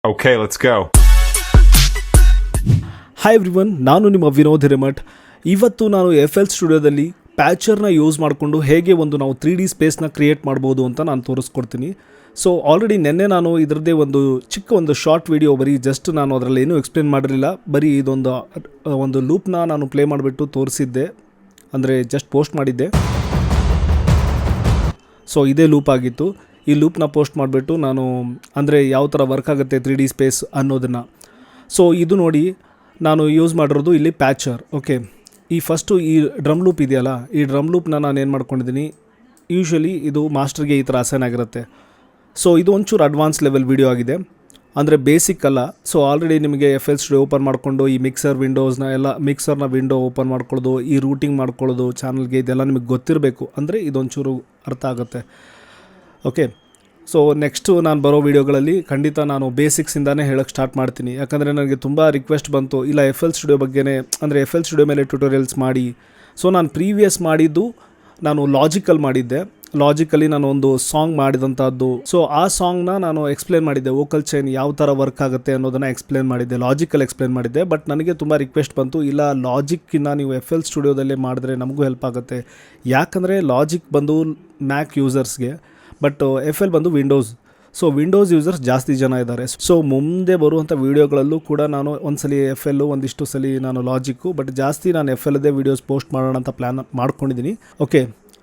Okay, let's go. Hi everyone, ನಾನು ನಿಮ್ಮ ವಿನೋದ್ ಹಿರೇಮಠ್. ಇವತ್ತು ನಾನು ಎಫ್ ಎಲ್ ಸ್ಟುಡಿಯೋದಲ್ಲಿ ಪ್ಯಾಚರ್ನ ಯೂಸ್ ಮಾಡಿಕೊಂಡು ಹೇಗೆ ನಾವು 3D ಸ್ಪೇಸ್ನ ಕ್ರಿಯೇಟ್ ಮಾಡ್ಬೋದು ಅಂತ ನಾನು ತೋರಿಸ್ಕೊಡ್ತೀನಿ. ಸೊ ಆಲ್ರೆಡಿ ನೆನ್ನೆ ನಾನು ಇದರದ್ದೇ ಚಿಕ್ಕ ಶಾರ್ಟ್ ವಿಡಿಯೋ ಜಸ್ಟ್ ನಾನು ಅದರಲ್ಲಿ ಏನೂ ಎಕ್ಸ್ಪ್ಲೇನ್ ಮಾಡಿರಲಿಲ್ಲ. ಬರೀ ಒಂದು ಲೂಪ್ನ ನಾನು ಪ್ಲೇ ಮಾಡಿಬಿಟ್ಟು ತೋರಿಸಿದ್ದೆ, ಅಂದರೆ ಜಸ್ಟ್ ಪೋಸ್ಟ್ ಮಾಡಿದ್ದೆ. ಸೊ ಇದೇ ಲೂಪ್ ಆಗಿತ್ತು. ಈ ಲೂಪ್ನ ಪೋಸ್ಟ್ ಮಾಡಿಬಿಟ್ಟು ನಾನು ಅಂದರೆ ಯಾವ ಥರ ವರ್ಕ್ ಆಗುತ್ತೆ 3D ಸ್ಪೇಸ್ ಅನ್ನೋದನ್ನು. ಸೊ ಇದು ನೋಡಿ, ನಾನು ಯೂಸ್ ಮಾಡಿರೋದು ಇಲ್ಲಿ ಪ್ಯಾಚರ್. ಓಕೆ, ಈ ಡ್ರಮ್ ಲೂಪ್ ಇದೆಯಲ್ಲ, ಈ ಡ್ರಮ್ ಲೂಪ್ನ ನಾನು ಏನು ಮಾಡ್ಕೊಂಡಿದ್ದೀನಿ, ಯೂಶ್ವಲಿ ಇದು ಮಾಸ್ಟರ್ಗೆ ಈ ಥರ ಅಸೈನ್ ಆಗಿರುತ್ತೆ. ಸೊ ಇದು ಒಂಚೂರು ಅಡ್ವಾನ್ಸ್ ಲೆವೆಲ್ ವಿಡಿಯೋ ಆಗಿದೆ, ಅಂದರೆ ಬೇಸಿಕ್ ಅಲ್ಲ. ಸೊ ಆಲ್ರೆಡಿ ನಿಮಗೆ ಎಫ್ ಎಲ್ ಸ್ಟುಡಿಯೋ ಓಪನ್ ಮಾಡಿಕೊಂಡು ಈ ಮಿಕ್ಸರ್ನ ವಿಂಡೋ ಓಪನ್ ಮಾಡ್ಕೊಳ್ಳೋದು, ಈ ರೂಟಿಂಗ್ ಮಾಡ್ಕೊಳ್ಳೋದು ಚಾನಲ್ಗೆ, ಇದೆಲ್ಲ ನಿಮಗೆ ಗೊತ್ತಿರಬೇಕು, ಅಂದರೆ ಇದೊಂಚೂರು ಅರ್ಥ ಆಗುತ್ತೆ. ಓಕೆ, ಸೊ ನೆಕ್ಸ್ಟು ನಾನು ಬರೋ ವೀಡಿಯೋಗಳಲ್ಲಿ ಖಂಡಿತ ನಾನು ಬೇಸಿಕ್ಸಿಂದಾನೇ ಹೇಳೋಕ್ಕೆ ಸ್ಟಾರ್ಟ್ ಮಾಡ್ತೀನಿ. ಯಾಕಂದರೆ ನನಗೆ ತುಂಬ ರಿಕ್ವೆಸ್ಟ್ ಬಂತು, ಇಲ್ಲ ಎಫ್ ಎಲ್ ಸ್ಟುಡಿಯೋ ಬಗ್ಗೆನೇ, ಅಂದರೆ ಎಫ್ ಎಲ್ ಸ್ಟುಡಿಯೋ ಮೇಲೆ ಟ್ಯುಟೋರಿಯಲ್ಸ್ ಮಾಡಿ. ಸೊ ನಾನು ಪ್ರೀವಿಯಸ್ ಮಾಡಿದ್ದು ನಾನು ಲಾಜಿಕಲಿ ನಾನು ಒಂದು ಸಾಂಗ್ ಮಾಡಿದಂಥದ್ದು. ಸೊ ಆ ಸಾಂಗ್ನ ನಾನು ಎಕ್ಸ್ಪ್ಲೇನ್ ಮಾಡಿದ್ದೆ, ವೋಕಲ್ ಚೈನ್ ಯಾವ ಥರ ವರ್ಕ್ ಆಗುತ್ತೆ ಅನ್ನೋದನ್ನು ಎಕ್ಸ್ಪ್ಲೇನ್ ಮಾಡಿದ್ದೆ. ಬಟ್ ನನಗೆ ತುಂಬ ರಿಕ್ವೆಸ್ಟ್ ಬಂತು, ಇಲ್ಲ ಲಾಜಿಕ್ಕಿಂತ ನೀವು ಎಫ್ ಎಲ್ ಸ್ಟುಡಿಯೋದಲ್ಲೇ ಮಾಡಿದ್ರೆ ನಮಗೂ ಹೆಲ್ಪ್ ಆಗುತ್ತೆ. ಯಾಕಂದರೆ ಲಾಜಿಕ್ ಬಂದು ಮ್ಯಾಕ್ ಯೂಸರ್ಸ್ಗೆ, ಬಟ್ ಎಫ್ ಎಲ್ ಬಂದು ವಿಂಡೋಸ್. ಸೊ ವಿಂಡೋಸ್ ಯೂಸರ್ಸ್ ಜಾಸ್ತಿ ಜನ ಇದ್ದಾರೆ. ಸೊ ಮುಂದೆ ಬರುವಂಥ ವೀಡಿಯೋಗಳಲ್ಲೂ ಕೂಡ ನಾನು ಒಂದ್ಸಲಿ ಎಫ್ ಎಲ್ಲು, ಒಂದಿಷ್ಟು ಸಲ ನಾನು ಲಾಜಿಕ್ಕು, ಬಟ್ ಜಾಸ್ತಿ ನಾನು ಎಫ್ ಎಲ್ದೇ ವೀಡಿಯೋಸ್ ಪೋಸ್ಟ್ ಮಾಡೋಣ ಅಂತ ಪ್ಲ್ಯಾನ್ ಮಾಡ್ಕೊಂಡಿದ್ದೀನಿ. ಓಕೆ,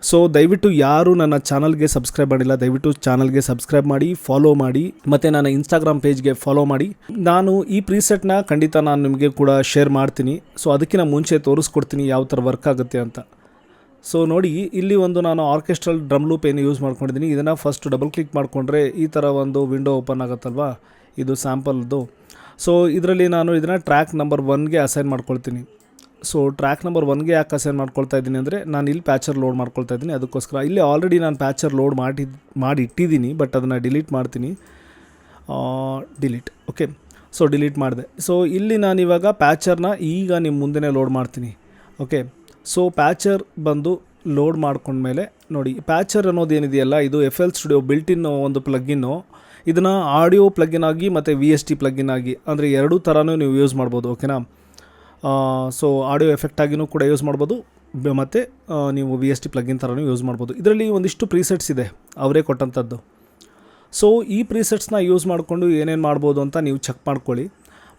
ಸೊ ದಯವಿಟ್ಟು ಯಾರು ನನ್ನ ಚಾನಲ್ಗೆ ಸಬ್ಸ್ಕ್ರೈಬ್ ಮಾಡಿಲ್ಲ, ದಯವಿಟ್ಟು ಚಾನಲ್ಗೆ ಸಬ್ಸ್ಕ್ರೈಬ್ ಮಾಡಿ, ಫಾಲೋ ಮಾಡಿ, ಮತ್ತು ನನ್ನ ಇನ್ಸ್ಟಾಗ್ರಾಮ್ ಪೇಜ್ಗೆ ಫಾಲೋ ಮಾಡಿ. ನಾನು ಈ ಪ್ರೀಸೆಟ್ನ ಖಂಡಿತ ನಾನು ನಿಮಗೆ ಕೂಡ ಶೇರ್ ಮಾಡ್ತೀನಿ. ಸೊ ಅದಕ್ಕಿಂತ ಮುಂಚೆ ತೋರಿಸ್ಕೊಡ್ತೀನಿ ಯಾವ ಥರ ವರ್ಕ್ ಆಗುತ್ತೆ ಅಂತ. ಸೊ ನೋಡಿ, ಇಲ್ಲಿ ನಾನು ಆರ್ಕೆಸ್ಟ್ರಲ್ ಡ್ರಮ್ ಲೂಪ್ ಏನು ಯೂಸ್ ಮಾಡ್ಕೊಂಡಿದ್ದೀನಿ, ಇದನ್ನು ಫಸ್ಟ್ ಡಬಲ್ ಕ್ಲಿಕ್ ಮಾಡಿಕೊಂಡ್ರೆ ಈ ಥರ ಒಂದು ವಿಂಡೋ ಓಪನ್ ಆಗುತ್ತಲ್ವಾ, ಇದು ಸ್ಯಾಂಪಲ್ದು. ಸೊ ಇದರಲ್ಲಿ ನಾನು ಇದನ್ನು ಟ್ರ್ಯಾಕ್ ನಂಬರ್ 1ಗೆ ಅಸೈನ್ ಮಾಡ್ಕೊಳ್ತೀನಿ. ಸೊ ಟ್ರ್ಯಾಕ್ ನಂಬರ್ 1ಗೆ ಯಾಕೆ ಅಸೈನ್ ಮಾಡ್ಕೊಳ್ತಾ ಇದ್ದೀನಿ ಅಂದರೆ, ನಾನು ಇಲ್ಲಿ ಪ್ಯಾಚರ್ ಲೋಡ್ ಮಾಡ್ಕೊಳ್ತಾ ಇದ್ದೀನಿ, ಅದಕ್ಕೋಸ್ಕರ. ಇಲ್ಲಿ ಆಲ್ರೆಡಿ ನಾನು ಪ್ಯಾಚರ್ ಲೋಡ್ ಮಾಡಿ ಇಟ್ಟಿದ್ದೀನಿ, ಬಟ್ ಅದನ್ನು ಡಿಲೀಟ್ ಮಾಡ್ತೀನಿ. ಓಕೆ, ಸೊ ಡಿಲೀಟ್ ಮಾಡಿದೆ. ಸೊ ಇಲ್ಲಿ ನಾನು ಇವಾಗ ಪ್ಯಾಚರ್ನ ಈಗ ನಿಮ್ಮ ಮುಂದೆನೇ ಲೋಡ್ ಮಾಡ್ತೀನಿ. ಓಕೆ, ಸೊ ಪ್ಯಾಚರ್ ಬಂದು ಲೋಡ್ ಮಾಡ್ಕೊಂಡ್ಮೇಲೆ ನೋಡಿ, ಪ್ಯಾಚರ್ ಅನ್ನೋದು ಏನಿದೆಯಲ್ಲ, ಇದು ಎಫ್ ಎಲ್ ಸ್ಟುಡಿಯೋ ಬಿಲ್ಟಿನ್ ಒಂದು ಪ್ಲಗ್ಗಿನ್ನು. ಇದನ್ನು ಆಡಿಯೋ ಪ್ಲಗ್ಗಿನ್ ಆಗಿ ಮತ್ತು VST ಪ್ಲಗ್ಗಿನ್ ಆಗಿ, ಅಂದರೆ ಎರಡೂ ಥರನೂ ನೀವು ಯೂಸ್ ಮಾಡ್ಬೋದು. ಓಕೆನಾ? ಸೊ ಆಡಿಯೋ ಎಫೆಕ್ಟ್ ಆಗಿನೂ ಕೂಡ ಯೂಸ್ ಮಾಡ್ಬೋದು, ಮತ್ತು ನೀವು VST ಪ್ಲಗ್ಗಿನ್ ಥರನೂ ಯೂಸ್ ಮಾಡ್ಬೋದು. ಇದರಲ್ಲಿ ಒಂದಿಷ್ಟು ಪ್ರೀಸೆಟ್ಸ್ ಇದೆ, ಅವರೇ ಕೊಟ್ಟಂಥದ್ದು. ಸೊ ಈ ಪ್ರೀಸೆಟ್ಸ್ನ ಯೂಸ್ ಮಾಡಿಕೊಂಡು ಏನೇನು ಮಾಡ್ಬೋದು ಅಂತ ನೀವು ಚೆಕ್ ಮಾಡ್ಕೊಳ್ಳಿ.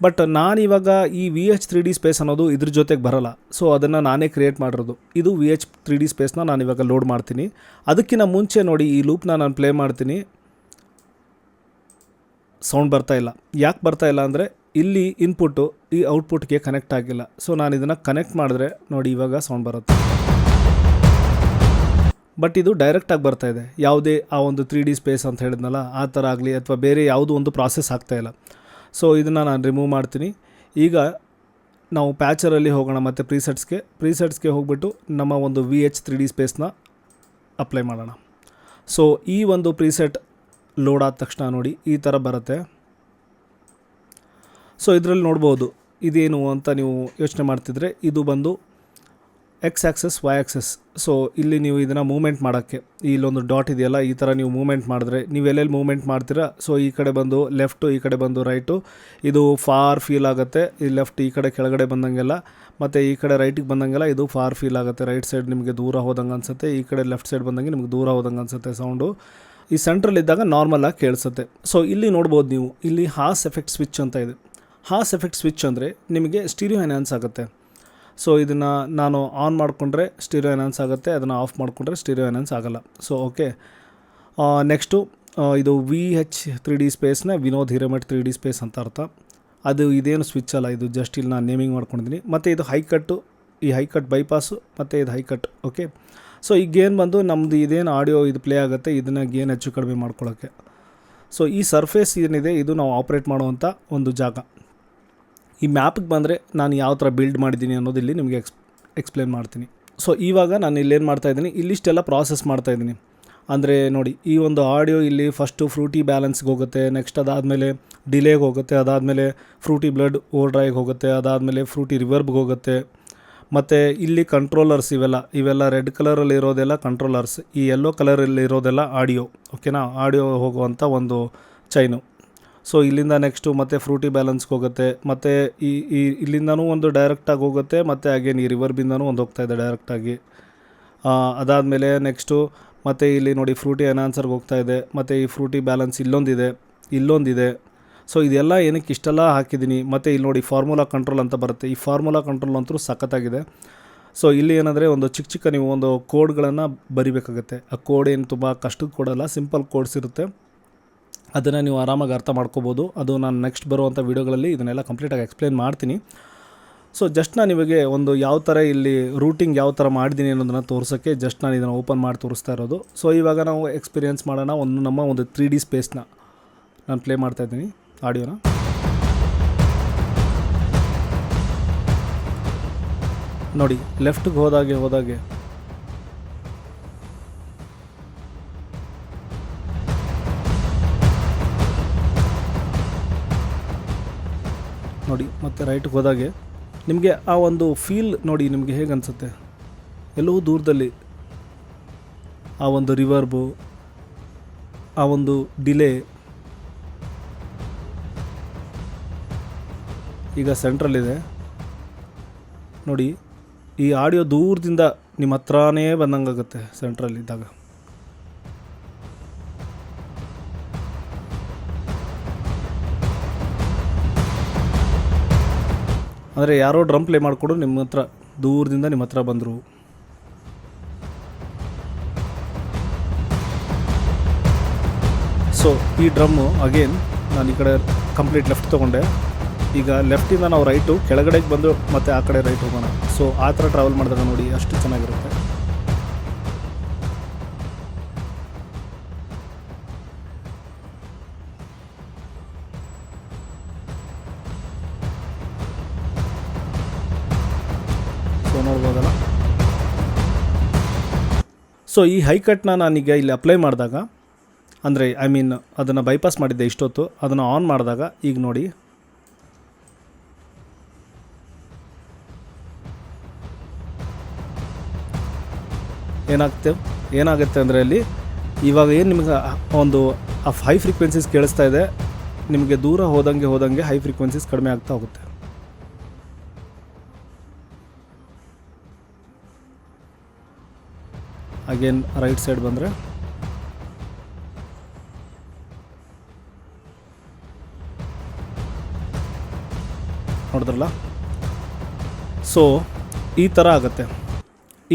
ಬಟ್ ನಾನಿವಾಗ ಈ VH3D ಸ್ಪೇಸ್ ಅನ್ನೋದು ಇದ್ರ ಜೊತೆಗೆ ಬರೋಲ್ಲ. ಸೊ ಅದನ್ನು ನಾನೇ ಕ್ರಿಯೇಟ್ ಮಾಡಿರೋದು. ಇದು VH3D ಸ್ಪೇಸ್ನ ನಾನಿವಾಗ ಲೋಡ್ ಮಾಡ್ತೀನಿ. ಅದಕ್ಕಿಂತ ಮುಂಚೆ ನೋಡಿ, ಈ ಲೂಪ್ನ ನಾನು ಪ್ಲೇ ಮಾಡ್ತೀನಿ. ಸೌಂಡ್ ಬರ್ತಾಯಿಲ್ಲ. ಯಾಕೆ ಬರ್ತಾಯಿಲ್ಲ ಅಂದರೆ, ಇಲ್ಲಿ ಇನ್ಪುಟ್ಟು ಈ ಔಟ್ಪುಟ್ಗೆ ಕನೆಕ್ಟ್ ಆಗಿಲ್ಲ. ಸೊ ನಾನು ಇದನ್ನು ಕನೆಕ್ಟ್ ಮಾಡಿದ್ರೆ ನೋಡಿ, ಇವಾಗ ಸೌಂಡ್ ಬರುತ್ತೆ. ಬಟ್ ಇದು ಡೈರೆಕ್ಟಾಗಿ ಬರ್ತಾಯಿದೆ. ಯಾವುದೇ ಆ ಒಂದು 3D ಸ್ಪೇಸ್ ಅಂತ ಹೇಳಿದ್ನಲ್ಲ, ಆ ಥರ ಆಗಲಿ ಅಥವಾ ಬೇರೆ ಯಾವುದೋ ಒಂದು ಪ್ರಾಸೆಸ್ ಆಗ್ತಾಯಿಲ್ಲ. ಸೊ ಇದನ್ನು ನಾನು ರಿಮೂವ್ ಮಾಡ್ತೀನಿ. ಈಗ ನಾವು ಪ್ಯಾಚರಲ್ಲಿ ಹೋಗೋಣ, ಮತ್ತು ಪ್ರೀಸೆಟ್ಸ್ಗೆ ಹೋಗ್ಬಿಟ್ಟು ನಮ್ಮ ಒಂದು VH3D ಸ್ಪೇಸ್ನ ಅಪ್ಲೈ ಮಾಡೋಣ. ಸೊ ಈ ಒಂದು ಪ್ರೀಸೆಟ್ ಲೋಡ್ ಆದ ತಕ್ಷಣ ನೋಡಿ, ಈ ಥರ ಬರುತ್ತೆ. ಸೊ ಇದರಲ್ಲಿ ನೋಡ್ಬೋದು ಇದೇನು ಅಂತ ನೀವು ಯೋಚನೆ ಮಾಡ್ತಿದ್ರೆ, ಇದು ಬಂದು X access, Y access. So ಇಲ್ಲಿ ನೀವು ಇದನ್ನು ಮೂವ್ಮೆಂಟ್ ಮಾಡೋಕ್ಕೆ ಇಲ್ಲೊಂದು ಡಾಟ್ ಇದೆಯಲ್ಲ, ಈ ಥರ ನೀವು ಮೂವ್ಮೆಂಟ್ ಮಾಡಿದ್ರೆ ನೀವು ಎಲ್ಲೆಲ್ಲಿ ಮೂವ್ಮೆಂಟ್ ಮಾಡ್ತೀರಾ. ಸೊ ಈ ಕಡೆ ಬಂದು ಲೆಫ್ಟು, ಈ ಕಡೆ ಬಂದು ರೈಟು, ಇದು ಫಾರ್ ಫೀಲ್ ಆಗುತ್ತೆ. ಈ ಲೆಫ್ಟ್ ಈ ಕಡೆ ಕೆಳಗಡೆ ಬಂದಂಗೆಲ್ಲ, ಮತ್ತು ಈ ಕಡೆ ರೈಟಿಗೆ ಬಂದಂಗೆಲ್ಲ ಇದು ಫಾರ್ ಫೀಲ್ ಆಗುತ್ತೆ. ರೈಟ್ ಸೈಡ್ ನಿಮಗೆ ದೂರ ಹೋದಂಗೆ ಅನಿಸುತ್ತೆ, ಈ ಕಡೆ ಲೆಫ್ಟ್ ಸೈಡ್ ಬಂದಂಗೆ ನಿಮಗೆ ದೂರ ಹೋದಂಗೆ ಅನಿಸುತ್ತೆ ಸೌಂಡು. ಈ ಸೆಂಟ್ರಲ್ಲಿದ್ದಾಗ ನಾರ್ಮಲಾಗಿ ಕೇಳಿಸುತ್ತೆ. ಸೊ ಇಲ್ಲಿ ನೋಡ್ಬೋದು ನೀವು, ಇಲ್ಲಿ ಹಾಸ್ ಎಫೆಕ್ಟ್ ಸ್ವಿಚ್ ಅಂತ ಇದೆ. ಹಾಸ್ ಎಫೆಕ್ಟ್ ಸ್ವಿಚ್ ಅಂದರೆ ನಿಮಗೆ ಸ್ಟೀರಿಯೋ ಎನ್ಹಾನ್ಸ್ ಆಗುತ್ತೆ. ಸೊ ಇದನ್ನು ನಾನು ಆನ್ ಮಾಡಿಕೊಂಡ್ರೆ ಸ್ಟೀರಿಯೋ ಎನ್ಹಾನ್ಸ್ ಆಗುತ್ತೆ, ಅದನ್ನು ಆಫ್ ಮಾಡಿಕೊಂಡ್ರೆ ಸ್ಟೀರಿಯೋ ಎನ್ಹಾನ್ಸ್ ಆಗೋಲ್ಲ. ಸೊ ಓಕೆ, ನೆಕ್ಸ್ಟು ಇದು VH3D ಸ್ಪೇಸ್ನ Vinod Hiremath 3D space ಅಂತ ಅರ್ಥ. ಅದು ಇದೇನು ಸ್ವಿಚ್ ಅಲ್ಲ, ಇದು ಜಸ್ಟ್ ಇಲ್ಲಿ ನಾನು ನೇಮಿಂಗ್ ಮಾಡ್ಕೊಂಡಿದ್ದೀನಿ. ಮತ್ತು ಇದು ಹೈಕಟ್ಟು, ಈ ಹೈಕಟ್ ಬೈಪಾಸು, ಮತ್ತು ಇದು ಹೈಕಟ್. ಓಕೆ, ಸೊ ಈ ಗೇನ್ ಬಂದು ನಮ್ಮದು ಇದೇನು ಆಡಿಯೋ ಇದು ಪ್ಲೇ ಆಗುತ್ತೆ, ಇದನ್ನು ಗೇನ್ ಹೆಚ್ಚು ಕಡಿಮೆ ಮಾಡ್ಕೊಳ್ಳೋಕ್ಕೆ. ಸೊ ಈ ಸರ್ಫೇಸ್ ಏನಿದೆ, ಇದು ನಾವು ಆಪ್ರೇಟ್ ಮಾಡುವಂಥ ಒಂದು ಜಾಗ. ಈ ಮ್ಯಾಪಿಗೆ ಬಂದರೆ ನಾನು ಯಾವ ಥರ ಬಿಲ್ಡ್ ಮಾಡಿದ್ದೀನಿ ಅನ್ನೋದು ಇಲ್ಲಿ ನಿಮಗೆ ಎಕ್ಸ್ಪ್ಲೇನ್ ಮಾಡ್ತೀನಿ. ಸೊ ಇವಾಗ ನಾನು ಇಲ್ಲೇನು ಮಾಡ್ತಾಯಿದ್ದೀನಿ, ಇಲ್ಲಿಷ್ಟೆಲ್ಲ ಪ್ರಾಸೆಸ್ ಮಾಡ್ತಾಯಿದ್ದೀನಿ. ಅಂದರೆ ನೋಡಿ, ಈ ಒಂದು ಆಡಿಯೋ ಇಲ್ಲಿ ಫಸ್ಟು ಫ್ರೂಟಿ ಬ್ಯಾಲೆನ್ಸ್ಗೆ ಹೋಗುತ್ತೆ, ನೆಕ್ಸ್ಟ್ ಅದಾದಮೇಲೆ ಡಿಲೇಗೆ ಹೋಗುತ್ತೆ, ಅದಾದಮೇಲೆ ಫ್ರೂಟಿ ಬ್ಲಡ್ ಓವರ್ ಡ್ರೈಗೆ ಹೋಗುತ್ತೆ, ಅದಾದಮೇಲೆ ಫ್ರೂಟಿ ರಿವರ್ಬ್ಗೆ ಹೋಗುತ್ತೆ, ಮತ್ತು ಇಲ್ಲಿ ಕಂಟ್ರೋಲರ್ಸ್ ಇವೆಲ್ಲ ರೆಡ್ ಕಲರಲ್ಲಿ ಇರೋದೆಲ್ಲ ಕಂಟ್ರೋಲರ್ಸ್, ಈ ಯೆಲ್ಲೋ ಕಲರಲ್ಲಿ ಇರೋದೆಲ್ಲ ಆಡಿಯೋ. ಓಕೆನಾ? ಆಡಿಯೋ ಹೋಗುವಂಥ ಒಂದು ಚೈನು. ಸೊ ಇಲ್ಲಿಂದ ನೆಕ್ಸ್ಟು ಮತ್ತೆ ಫ್ರೂಟಿ ಬ್ಯಾಲೆನ್ಸ್ಗೆ ಹೋಗುತ್ತೆ, ಮತ್ತು ಇಲ್ಲಿಂದನೂ ಒಂದು ಡೈರೆಕ್ಟಾಗಿ ಹೋಗುತ್ತೆ, ಮತ್ತು ಅಗೇನ್ ಈ ರಿವರ್ಬಿಂದನೂ ಒಂದು ಹೋಗ್ತಾಯಿದೆ ಡೈರೆಕ್ಟಾಗಿ. ಅದಾದಮೇಲೆ ನೆಕ್ಸ್ಟು ಮತ್ತು ಇಲ್ಲಿ ನೋಡಿ ಫ್ರೂಟಿ ಎನ್ಹಾನ್ಸರ್ಗೆ ಹೋಗ್ತಾಯಿದೆ, ಮತ್ತು ಈ ಫ್ರೂಟಿ ಬ್ಯಾಲೆನ್ಸ್ ಇಲ್ಲೊಂದಿದೆ. ಸೊ ಇದೆಲ್ಲ ಏನಕ್ಕೆ ಇಷ್ಟೆಲ್ಲ ಹಾಕಿದ್ದೀನಿ. ಮತ್ತು ಇಲ್ಲಿ ನೋಡಿ ಫಾರ್ಮುಲಾ ಕಂಟ್ರೋಲ್ ಅಂತ ಬರುತ್ತೆ. ಈ ಫಾರ್ಮುಲಾ ಕಂಟ್ರೋಲ್ ಅಂತೂ ಸಖತ್ತಾಗಿದೆ. ಸೊ ಇಲ್ಲಿ ಏನಂದರೆ ಒಂದು ಚಿಕ್ಕ ನೀವು ಒಂದು ಕೋಡ್ಗಳನ್ನು ಬರಿಬೇಕಾಗುತ್ತೆ. ಆ ಕೋಡ್ ಏನು ತುಂಬ ಕಷ್ಟದ ಕೋಡಲ್ಲ, ಸಿಂಪಲ್ ಕೋಡ್ಸ್ ಇರುತ್ತೆ. ಅದನ್ನು ನೀವು ಆರಾಮಾಗಿ ಅರ್ಥ ಮಾಡ್ಕೋಬೋದು. ಅದು ನಾನು ನೆಕ್ಸ್ಟ್ ಬರುವಂಥ ವೀಡಿಯೋಗಳಲ್ಲಿ ಇದನ್ನೆಲ್ಲ ಕಂಪ್ಲೀಟಾಗಿ ಎಕ್ಸ್ಪ್ಲೇನ್ ಮಾಡ್ತೀನಿ. ಸೊ ಜಸ್ಟ್ ನಾನು ಇವಾಗ ಒಂದು ಯಾವ ಥರ ಇಲ್ಲಿ ರೂಟಿಂಗ್ ಯಾವ ಥರ ಮಾಡಿದ್ದೀನಿ ಅನ್ನೋದನ್ನು ತೋರಿಸೋಕ್ಕೆ ಜಸ್ಟ್ ನಾನು ಇದನ್ನು ಓಪನ್ ಮಾಡಿ ತೋರಿಸ್ತಾ ಇರೋದು. ಸೊ ಇವಾಗ ನಾವು ಎಕ್ಸ್ಪೀರಿಯೆನ್ಸ್ ಮಾಡೋಣ ನಮ್ಮ ಒಂದು 3D ಸ್ಪೇಸ್ನ ನಾನು ಪ್ಲೇ ಮಾಡ್ತಾಯಿದ್ದೀನಿ ಆಡಿಯೋನ. ನೋಡಿ ಲೆಫ್ಟ್ಗೆ ಹೋದಾಗೆ ನೋಡಿ, ಮತ್ತು ರೈಟ್ಗೆ ಹೋದಾಗೆ ನಿಮಗೆ ಆ ಒಂದು ಫೀಲ್ ನೋಡಿ ನಿಮಗೆ ಹೇಗೆ ಅನಿಸುತ್ತೆ. ಎಲ್ಲೋ ದೂರದಲ್ಲಿ ಆ ಒಂದು ರಿವರ್ಬು, ಆ ಒಂದು ಡಿಲೇ. ಈಗ ಸೆಂಟ್ರಲ್ಲಿದೆ ನೋಡಿ, ಈ ಆಡಿಯೋ ದೂರದಿಂದ ನಿಮ್ಮ ಹತ್ರನೇ ಬಂದಂಗಾಗುತ್ತೆ ಸೆಂಟ್ರಲ್ಲಿದ್ದಾಗ. ಅಂದರೆ ಯಾರೋ ಡ್ರಮ್ ಪ್ಲೇ ಮಾಡಿಕೊಡು ದೂರದಿಂದ ನಿಮ್ಮ ಹತ್ರ ಬಂದರು. ಸೊ ಈ ಡ್ರಮ್ಮು ಅಗೇನ್ ನಾನು ಈ ಕಡೆ ಕಂಪ್ಲೀಟ್ ಲೆಫ್ಟ್ ತೊಗೊಂಡೆ. ಈಗ ಲೆಫ್ಟಿಂದ ನಾವು ರೈಟು ಕೆಳಗಡೆಗೆ ಬಂದು ಮತ್ತು ಆ ಕಡೆ ರೈಟ್ ಹೋಗೋಣ. ಸೊ ಆ ಥರ ಟ್ರಾವೆಲ್ ಮಾಡಿದಾಗ ನೋಡಿ ಅಷ್ಟು ಚೆನ್ನಾಗಿರುತ್ತೆ. ಸೊ ನೋಡ್ಬೋದಲ್ಲ. ಸೊ ಈ ಹೈಕಟ್ನ ನಾನೀಗ ಇಲ್ಲಿ ಅಪ್ಲೈ ಮಾಡಿದಾಗ, ಅಂದರೆ ಅದನ್ನು ಬೈಪಾಸ್ ಮಾಡಿದ್ದೆ ಇಷ್ಟೊತ್ತು, ಅದನ್ನು ಆನ್ ಮಾಡಿದಾಗ ಈಗ ನೋಡಿ ಏನಾಗುತ್ತೆ ಅಂದರೆ ಅಲ್ಲಿ ಇವಾಗ ಏನು ನಿಮಗೆ ಒಂದು ಹೈ ಫ್ರೀಕ್ವೆನ್ಸೀಸ್ ಕೇಳಿಸ್ತಾ ಇದೆ, ನಿಮಗೆ ದೂರ ಹೋದಂಗೆ ಹೈ ಫ್ರೀಕ್ವೆನ್ಸೀಸ್ ಕಡಿಮೆ ಆಗ್ತಾ ಹೋಗುತ್ತೆ. ಅಗೇನ್ ರೈಟ್ ಸೈಡ್ ಬಂದರೆ ನೋಡಿದ್ರಲ್ಲ. ಸೊ ಈ ಥರ ಆಗುತ್ತೆ.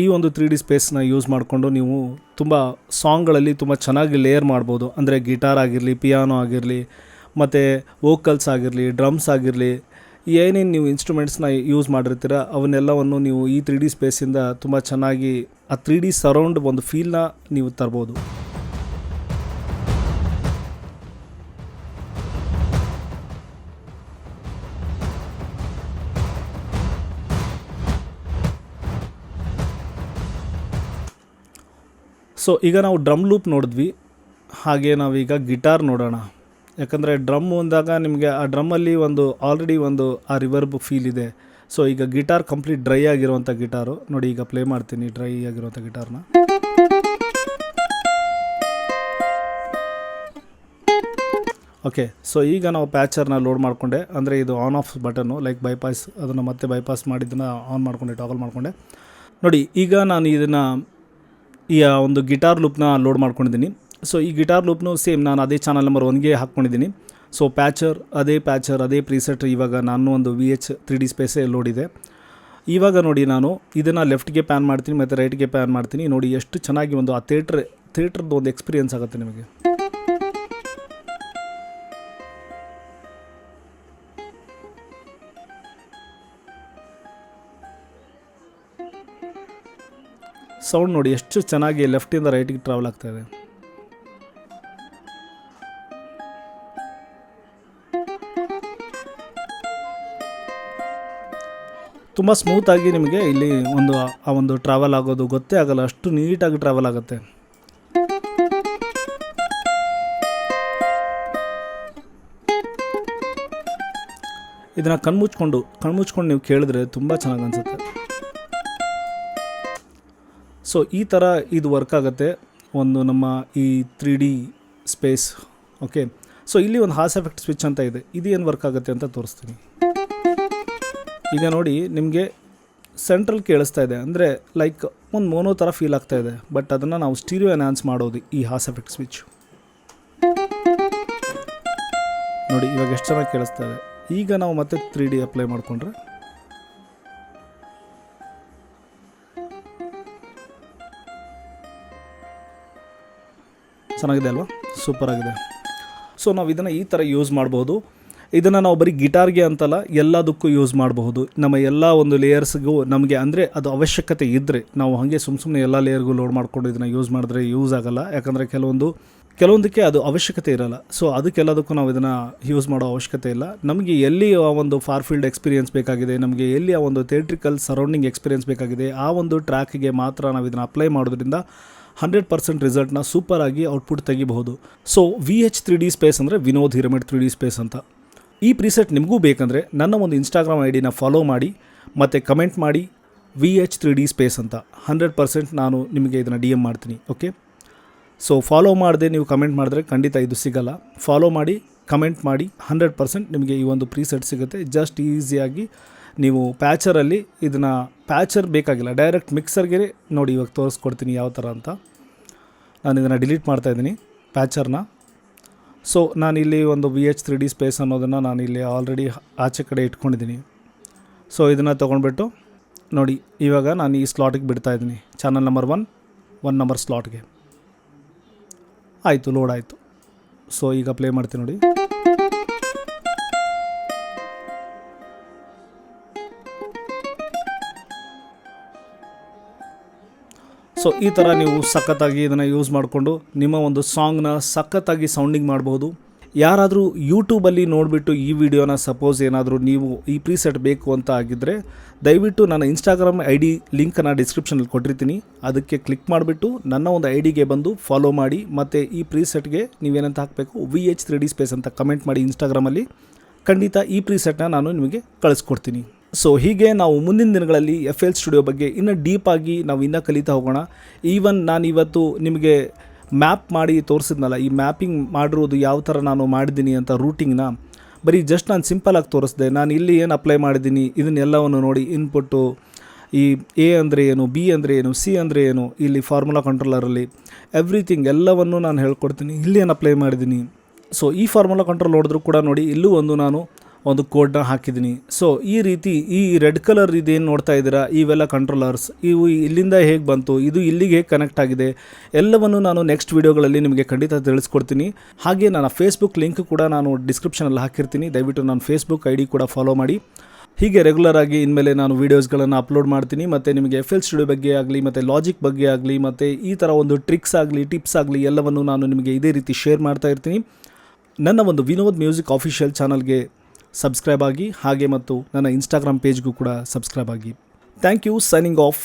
ಈ ಒಂದು 3D ಸ್ಪೇಸ್ನ ಯೂಸ್ ಮಾಡಿಕೊಂಡು ನೀವು ತುಂಬ ಸಾಂಗ್ಗಳಲ್ಲಿ ತುಂಬ ಚೆನ್ನಾಗಿ ಲೇಯರ್ ಮಾಡ್ಬೋದು. ಅಂದರೆ ಗಿಟಾರ್ ಆಗಿರಲಿ, ಪಿಯಾನೋ ಆಗಿರಲಿ, ಮತ್ತು ವೋಕಲ್ಸ್ ಆಗಿರಲಿ, ಡ್ರಮ್ಸ್ ಆಗಿರಲಿ, ಏನೇನು ನೀವು ಇನ್ಸ್ಟ್ರೂಮೆಂಟ್ಸ್ನ ಯೂಸ್ ಮಾಡಿರ್ತೀರ ಅವನ್ನೆಲ್ಲವನ್ನು ನೀವು ಈ 3D ಸ್ಪೇಸಿಂದ ತುಂಬ ಚೆನ್ನಾಗಿ ಆ 3D ಸರೌಂಡ್ ಒಂದು ಫೀಲ್ನ ನೀವು ತರ್ಬೋದು. ಸೊ ಈಗ ನಾವು ಡ್ರಮ್ ಲೂಪ್ ನೋಡಿದ್ವಿ, ಹಾಗೆ ನಾವೀಗ ಗಿಟಾರ್ ನೋಡೋಣ. ಯಾಕಂದರೆ ಡ್ರಮ್ ಅಂದಾಗ ನಿಮಗೆ ಆ ಡ್ರಮ್ಮಲ್ಲಿ ಆಲ್ರೆಡಿ ಆ ರಿವರ್ಬ್ ಫೀಲ್ ಇದೆ. ಸೊ ಈಗ ಗಿಟಾರ್ ಕಂಪ್ಲೀಟ್ ಡ್ರೈ ಆಗಿರುವಂಥ ಗಿಟಾರು ನೋಡಿ, ಈಗ ಪ್ಲೇ ಮಾಡ್ತೀನಿ ಡ್ರೈ ಆಗಿರುವಂಥ ಗಿಟಾರ್ನ. ಓಕೆ, ಸೊ ಈಗ ನಾವು ಪ್ಯಾಚರ್ನ ಲೋಡ್ ಮಾಡಿಕೊಂಡೆ. ಅಂದರೆ ಇದು on off button, like bypass, ಅದನ್ನು ಮತ್ತೆ ಬೈಪಾಸ್ ಮಾಡಿದ್ದನ್ನು ಆನ್ ಮಾಡಿಕೊಂಡೆ, ಟಾಗಲ್ ಮಾಡಿಕೊಂಡೆ. ನೋಡಿ ಈಗ ನಾನು ಇದನ್ನು ಈ ಒಂದು ಗಿಟಾರ್ ಲೂಪ್ನ ಲೋಡ್ ಮಾಡ್ಕೊಂಡಿದ್ದೀನಿ. ಸೊ ಈ ಗಿಟಾರ್ ಲೂಪ್ನು ಸೇಮ್ ನಾನು ಅದೇ ಚಾನಲ್ ನಂಬರ್ 1ಗೆ ಹಾಕ್ಕೊಂಡಿದ್ದೀನಿ. ಸೊ ಪ್ಯಾಚರ್ ಅದೇ ಪ್ರೀಸೆಟ್ ಇವಾಗ ನಾನು ಒಂದು VH 3D ಸ್ಪೇಸೇ ಲೋಡ್ ಇದೆ. ಇವಾಗ ನೋಡಿ ನಾನು ಇದನ್ನು ಲೆಫ್ಟ್ಗೆ ಪ್ಯಾನ್ ಮಾಡ್ತೀನಿ ಮತ್ತು ರೈಟ್ಗೆ ಪ್ಯಾನ್ ಮಾಡ್ತೀನಿ. ನೋಡಿ ಎಷ್ಟು ಚೆನ್ನಾಗಿ ಆ ಥಿಯೇಟ್ರದ್ದು ಒಂದು ಎಕ್ಸ್ಪೀರಿಯೆನ್ಸ್ ಆಗುತ್ತೆ ನಿಮಗೆ. ಸೌಂಡ್ ನೋಡಿ ಎಷ್ಟು ಚೆನ್ನಾಗಿ ಲೆಫ್ಟಿಂದ ರೈಟಿಗೆ ಟ್ರಾವೆಲ್ ಆಗ್ತಾಯಿದೆ. ತುಂಬ ಸ್ಮೂತಾಗಿ ನಿಮಗೆ ಇಲ್ಲಿ ಒಂದು ಟ್ರಾವೆಲ್ ಆಗೋದು ಗೊತ್ತೇ ಆಗಲ್ಲ, ಅಷ್ಟು ನೀಟಾಗಿ ಟ್ರಾವೆಲ್ ಆಗುತ್ತೆ. ಇದನ್ನು ಕಣ್ಮುಚ್ಕೊಂಡು ನೀವು ಕೇಳಿದ್ರೆ ತುಂಬ ಚೆನ್ನಾಗಿ ಅನಿಸುತ್ತೆ. ಸೊ ಈ ಥರ ಇದು ವರ್ಕ್ ಆಗುತ್ತೆ ನಮ್ಮ ಈ 3D ಸ್ಪೇಸ್. ಓಕೆ, ಸೊ ಇಲ್ಲಿ ಒಂದು ಹಾಸ್ ಎಫೆಕ್ಟ್ ಸ್ವಿಚ್ ಅಂತ ಇದೆ, ಇದು ಏನು ವರ್ಕ್ ಆಗುತ್ತೆ ಅಂತ ತೋರಿಸ್ತೀನಿ. ಈಗ ನೋಡಿ ನಿಮಗೆ ಸೆಂಟ್ರಲ್ ಕೇಳಿಸ್ತಾ ಇದೆ, ಅಂದರೆ ಲೈಕ್ ಒಂದು ಮೋನೋ ಥರ ಫೀಲ್ ಆಗ್ತಾ ಇದೆ. ಬಟ್ ಅದನ್ನು ನಾವು ಸ್ಟೀರಿಯೋ ಎನ್ಹಾನ್ಸ್ ಮಾಡೋದು ಈ ಹಾಸ್ ಎಫೆಕ್ಟ್ ಸ್ವಿಚ್. ನೋಡಿ ಇವಾಗ ಎಷ್ಟು ಚೆನ್ನಾಗಿ ಕೇಳಿಸ್ತಾ ಇದೆ. ಈಗ ನಾವು ಮತ್ತೆ 3D ಅಪ್ಲೈ ಮಾಡಿಕೊಂಡ್ರೆ ಚೆನ್ನಾಗಿದೆ ಅಲ್ವಾ, ಸೂಪರ್ ಆಗಿದೆ. ಸೊ ನಾವು ಇದನ್ನು ಈ ಥರ ಯೂಸ್ ಮಾಡ್ಬೋದು. ಇದನ್ನು ನಾವು ಬರೀ ಗಿಟಾರ್ಗೆ ಅಂತಲ್ಲ ಎಲ್ಲದಕ್ಕೂ ಯೂಸ್ ಮಾಡಬಹುದು. ನಮ್ಮ ಎಲ್ಲ ಒಂದು ಲೇಯರ್ಸ್ಗೂ ನಮಗೆ ಅಂದರೆ ಅದು ಅವಶ್ಯಕತೆ ಇದ್ದರೆ ನಾವು ಹಾಗೆ ಸುಮ್ಮನೆ ಎಲ್ಲ ಲೇಯರ್ಗೂ ಲೋಡ್ ಮಾಡಿಕೊಂಡು ಇದನ್ನು ಯೂಸ್ ಮಾಡಿದ್ರೆ ಯೂಸ್ ಆಗೋಲ್ಲ. ಯಾಕಂದರೆ ಕೆಲವೊಂದಕ್ಕೆ ಅದು ಅವಶ್ಯಕತೆ ಇರೋಲ್ಲ. ಸೊ ಅದಕ್ಕೆಲ್ಲದಕ್ಕೂ ನಾವು ಇದನ್ನು ಯೂಸ್ ಮಾಡೋ ಅವಶ್ಯಕತೆ ಇಲ್ಲ. ನಮಗೆ ಎಲ್ಲಿ ಆ ಒಂದು ಫಾರ್ ಫೀಲ್ಡ್ ಎಕ್ಸ್ಪೀರಿಯೆನ್ಸ್ ಬೇಕಾಗಿದೆ, ನಮಗೆ ಎಲ್ಲಿ ಆ ಒಂದು ಥಿಯೇಟ್ರಿಕಲ್ ಸರೌಂಡಿಂಗ್ ಎಕ್ಸ್ಪೀರಿಯೆನ್ಸ್ ಬೇಕಾಗಿದೆ, ಆ ಒಂದು ಟ್ರ್ಯಾಕಿಗೆ ಮಾತ್ರ ನಾವು ಇದನ್ನು ಅಪ್ಲೈ ಮಾಡೋದ್ರಿಂದ 100% ರಿಸಲ್ಟ್ನ ಸೂಪರಾಗಿ ಔಟ್ಪುಟ್ ತೆಗಿಬಹುದು. ಸೊ VH3D ಸ್ಪೇಸ್ ಅಂದರೆ ವಿನೋದ್ ಹಿರೇಮಠ್ 3D ಸ್ಪೇಸ್ ಅಂತ. ಈ ಪ್ರಿಸೆಟ್ ನಿಮಗೂ ಬೇಕಂದರೆ ನನ್ನ ಒಂದು ಇನ್ಸ್ಟಾಗ್ರಾಮ್ ID ಫಾಲೋ ಮಾಡಿ ಮತ್ತು ಕಮೆಂಟ್ ಮಾಡಿ VH3D ಸ್ಪೇಸ್ ಅಂತ. 100% ನಾನು ನಿಮಗೆ ಇದನ್ನು DM ಮಾಡ್ತೀನಿ. ಓಕೆ, ಸೊ ಫಾಲೋ ಮಾಡದೆ ನೀವು ಕಮೆಂಟ್ ಮಾಡಿದ್ರೆ ಖಂಡಿತ ಇದು ಸಿಗಲ್ಲ. ಫಾಲೋ ಮಾಡಿ, ಕಮೆಂಟ್ ಮಾಡಿ, 100% ನಿಮಗೆ ಈ ಒಂದು ಪ್ರಿಸೆಟ್ ಸಿಗುತ್ತೆ. ಜಸ್ಟ್ ಈಸಿಯಾಗಿ ನೀವು ಪ್ಯಾಚರಲ್ಲಿ ಇದನ್ನು ಪ್ಯಾಚರ್ ಬೇಕಾಗಿಲ್ಲ, ಡೈರೆಕ್ಟ್ ಮಿಕ್ಸರ್ಗೆ ನೋಡಿ ಇವಾಗ ತೋರಿಸ್ಕೊಡ್ತೀನಿ ಯಾವ ಥರ ಅಂತ. ನಾನು ಇದನ್ನು ಡಿಲೀಟ್ ಮಾಡ್ತಾಯಿದ್ದೀನಿ ಪ್ಯಾಚರ್ನ. ಸೊ ನಾನಿಲ್ಲಿ ಒಂದು VH3D ಸ್ಪೇಸ್ ಅನ್ನೋದನ್ನು ನಾನಿಲ್ಲಿ ಆಲ್ರೆಡಿ ಆಚೆ ಕಡೆ ಇಟ್ಕೊಂಡಿದ್ದೀನಿ. ಸೊ ಇದನ್ನು ತೊಗೊಂಡ್ಬಿಟ್ಟು ನೋಡಿ ಇವಾಗ ನಾನು ಈ ಸ್ಲಾಟಿಗೆ ಬಿಡ್ತಾಯಿದ್ದೀನಿ, ಚಾನಲ್ ನಂಬರ್ 1 ನಂಬರ್ ಸ್ಲಾಟ್ಗೆ. ಆಯಿತು, ಲೋಡ್ ಆಯಿತು. ಸೊ ಈಗ ಪ್ಲೇ ಮಾಡ್ತೀನಿ ನೋಡಿ. ಸೊ ಈ ಥರ ನೀವು ಸಖತ್ತಾಗಿ ಇದನ್ನು ಯೂಸ್ ಮಾಡಿಕೊಂಡು ನಿಮ್ಮ ಒಂದು ಸಾಂಗ್ನ ಸಖತ್ತಾಗಿ ಸೌಂಡಿಂಗ್ ಮಾಡ್ಬೋದು. ಯಾರಾದರೂ ಯೂಟ್ಯೂಬಲ್ಲಿ ನೋಡಿಬಿಟ್ಟು ಈ ವಿಡಿಯೋನ ಸಪೋಸ್ ಏನಾದರೂ ನೀವು ಈ ಪ್ರಿಸೆಟ್ ಬೇಕು ಅಂತ ಆಗಿದ್ದರೆ ದಯವಿಟ್ಟು ನನ್ನ ಇನ್ಸ್ಟಾಗ್ರಾಮ್ ID ಲಿಂಕನ್ನು ಡಿಸ್ಕ್ರಿಪ್ಷನಲ್ಲಿ ಕೊಟ್ಟಿರ್ತೀನಿ. ಅದಕ್ಕೆ ಕ್ಲಿಕ್ ಮಾಡಿಬಿಟ್ಟು ನನ್ನ ಒಂದು IDಗೆ ಬಂದು ಫಾಲೋ ಮಾಡಿ ಮತ್ತು ಈ ಪ್ರಿಸೆಟ್ಗೆ ನೀವೇನಂತ ಹಾಕಬೇಕು VH3D ಸ್ಪೇಸ್ ಅಂತ ಕಮೆಂಟ್ ಮಾಡಿ ಇನ್ಸ್ಟಾಗ್ರಾಮಲ್ಲಿ. ಖಂಡಿತ ಈ ಪ್ರಿಸೆಟ್ನ ನಾನು ನಿಮಗೆ ಕಳಿಸ್ಕೊಡ್ತೀನಿ. ಸೊ ಹೀಗೆ ನಾವು ಮುಂದಿನ ದಿನಗಳಲ್ಲಿ FL ಸ್ಟುಡಿಯೋ ಬಗ್ಗೆ ಇನ್ನೂ ಡೀಪಾಗಿ ನಾವು ಇನ್ನೂ ಕಲಿತಾ ಹೋಗೋಣ. ಈವನ್ ನಾನು ಇವತ್ತು ನಿಮಗೆ ಮ್ಯಾಪ್ ಮಾಡಿ ತೋರಿಸಿದ್ನಲ್ಲ, ಈ ಮ್ಯಾಪಿಂಗ್ ಮಾಡಿರೋದು ಯಾವ ಥರ ನಾನು ಮಾಡಿದ್ದೀನಿ ಅಂತ ರೂಟಿಂಗ್ನ ಬರೀ ಜಸ್ಟ್ ನಾನು ಸಿಂಪಲಾಗಿ ತೋರಿಸ್ದೆ. ನಾನು ಇಲ್ಲಿ ಏನು ಅಪ್ಲೈ ಮಾಡಿದ್ದೀನಿ ಇದನ್ನೆಲ್ಲವನ್ನು ನೋಡಿ ಇನ್ಪುಟ್ಟು, ಈ A ಅಂದರೆ ಏನು, B ಅಂದರೆ ಏನು, C ಅಂದರೆ ಏನು, ಇಲ್ಲಿ ಫಾರ್ಮುಲಾ ಕಂಟ್ರೋಲರಲ್ಲಿ ಎವ್ರಿಥಿಂಗ್ ಎಲ್ಲವನ್ನು ನಾನು ಹೇಳ್ಕೊಡ್ತೀನಿ. ಇಲ್ಲಿ ಏನು ಅಪ್ಲೈ ಮಾಡಿದ್ದೀನಿ. ಸೊ ಈ ಫಾರ್ಮುಲಾ ಕಂಟ್ರೋಲ್ ನೋಡಿದ್ರೂ ಕೂಡ ನೋಡಿ ಇಲ್ಲೂ ನಾನು ಒಂದು ಕೋಡ್ನ ಹಾಕಿದ್ದೀನಿ. ಸೊ ಈ ರೀತಿ ಈ ರೆಡ್ ಕಲರ್ ಇದೇನು ನೋಡ್ತಾ ಇದ್ದೀರಾ ಇವೆಲ್ಲ ಕಂಟ್ರೋಲರ್ಸ್, ಇವು ಇಲ್ಲಿಂದ ಹೇಗೆ ಬಂತು, ಇದು ಇಲ್ಲಿಗೆ ಹೇಗೆ ಕನೆಕ್ಟ್ ಆಗಿದೆ, ಎಲ್ಲವನ್ನು ನಾನು ನೆಕ್ಸ್ಟ್ ವೀಡಿಯೋಗಳಲ್ಲಿ ನಿಮಗೆ ಖಂಡಿತ ತಿಳಿಸ್ಕೊಡ್ತೀನಿ. ಹಾಗೆ ನನ್ನ ಫೇಸ್ಬುಕ್ ಲಿಂಕ್ ಕೂಡ ನಾನು ಡಿಸ್ಕ್ರಿಪ್ಷನಲ್ಲಿ ಹಾಕಿರ್ತೀನಿ. ದಯವಿಟ್ಟು ನನ್ನ ಫೇಸ್ಬುಕ್ ID ಕೂಡ ಫಾಲೋ ಮಾಡಿ. ಹೀಗೆ ರೆಗ್ಯುಲರ್ ಆಗಿ ಇನ್ಮೇಲೆ ನಾನು ವೀಡಿಯೋಸ್ಗಳನ್ನು ಅಪ್ಲೋಡ್ ಮಾಡ್ತೀನಿ. ಮತ್ತು ನಿಮಗೆ FL ಸ್ಟುಡಿಯೋ ಬಗ್ಗೆ ಆಗಲಿ ಮತ್ತು ಲಾಜಿಕ್ ಬಗ್ಗೆ ಆಗಲಿ ಮತ್ತು ಈ ಥರ ಒಂದು ಟ್ರಿಕ್ಸ್ ಆಗಲಿ ಟಿಪ್ಸ್ ಆಗಲಿ ಎಲ್ಲವನ್ನು ನಾನು ನಿಮಗೆ ಇದೇ ರೀತಿ ಶೇರ್ ಮಾಡ್ತಾ ಇರ್ತೀನಿ. ನನ್ನ ಒಂದು ವಿನೋದ್ ಮ್ಯೂಸಿಕ್ ಆಫಿಷಿಯಲ್ ಚಾನಲ್ಗೆ ಸಬ್ಸ್ಕ್ರೈಬ್ ಆಗಿ, ಹಾಗೆ ಮತ್ತು ನನ್ನ ಇನ್ಸ್ಟಾಗ್ರಾಮ್ ಪೇಜ್ಗೂ ಕೂಡ ಸಬ್ಸ್ಕ್ರೈಬ್ ಆಗಿ. Thank you. Signing of.